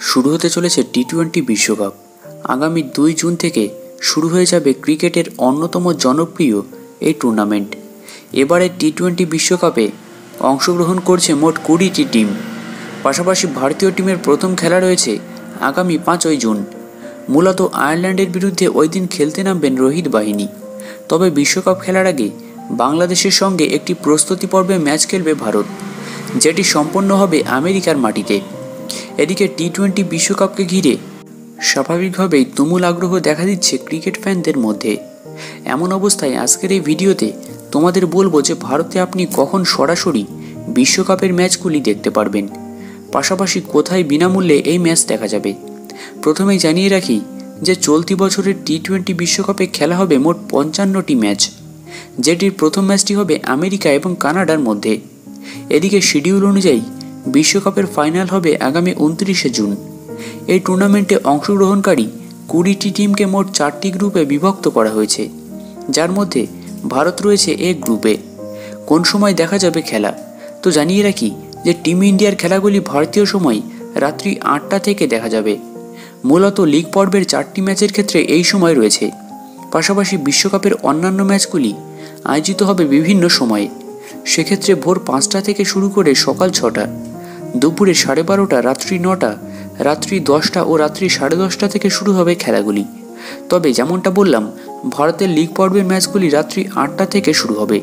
শুরু হতে চলেছে টি-20 বিশ্বকাপ। আগামী 2 জুন থেকে শুরু হয়ে যাবে ক্রিকেটের অন্যতম জনপ্রিয় এই টুর্নামেন্ট। এবারে টি-20 বিশ্বকাপে অংশগ্রহণ করছে মোট 20টি টিম। পাশাপাশি ভারতীয় টিমের প্রথম খেলা রয়েছে আগামী 5ই জুন। মূলত আয়ারল্যান্ডের বিরুদ্ধে ওই দিন খেলতে নামবেন রোহিত বাহিনী। তবে বিশ্বকাপ খেলার আগে বাংলাদেশের সঙ্গে একটি প্রস্তুতি পর্বে ম্যাচ খেলবে ভারত, যেটি সম্পন্ন হবে আমেরিকার মাটিতে। এদিকে টি-20 বিশ্বকাপকে ঘিরে স্বাভাবিকভাবেই তুমুল আগ্রহ দেখা দিচ্ছে ক্রিকেট ফ্যানদের মধ্যে। এমন অবস্থায় আজকের এই ভিডিওতে তোমাদের বলবো যে ভারতে আপনি কখন সরাসরি বিশ্বকাপের ম্যাচগুলি দেখতে পারবেন, পাশাপাশি কোথায় বিনামূল্যে এই ম্যাচ দেখা যাবে। প্রথমেই জানিয়ে রাখি যে চলতি বছরের টি-20 বিশ্বকাপে খেলা হবে মোট 55টি ম্যাচ, যেটির প্রথম ম্যাচটি হবে আমেরিকা এবং কানাডার মধ্যে। এদিকে শিডিউল অনুযায়ী বিশ্বকাপের ফাইনাল হবে আগামী 29শে জুন। এই টুর্নামেন্টে অংশগ্রহণকারী 20টি টিমকে মোট 4টি গ্রুপে বিভক্ত করা হয়েছে, যার মধ্যে ভারত রয়েছে এ গ্রুপে। কোন সময় দেখা যাবে খেলা, তো জানিয়ে রাখি যে টিম ইন্ডিয়ার খেলাগুলি ভারতীয় সময় রাত্রি 8টা থেকে দেখা যাবে। মূলত লিগ পর্বের 4টি ম্যাচের ক্ষেত্রে এই সময় রয়েছে। পাশাপাশি বিশ্বকাপের অন্যান্য ম্যাচগুলি আয়োজিত হবে বিভিন্ন সময়ে। সেক্ষেত্রে ভোর 5টা থেকে শুরু করে সকাল 6টা, দুপুরে 12:30, রাত্রি 9টা, রাত্রি 10টা ও রাত্রি 10:30 থেকে শুরু হবে খেলাগুলি। তবে যেমনটা বললাম, ভারতের লিগ পর্বের ম্যাচগুলি রাত্রি 8টা থেকে শুরু হবে।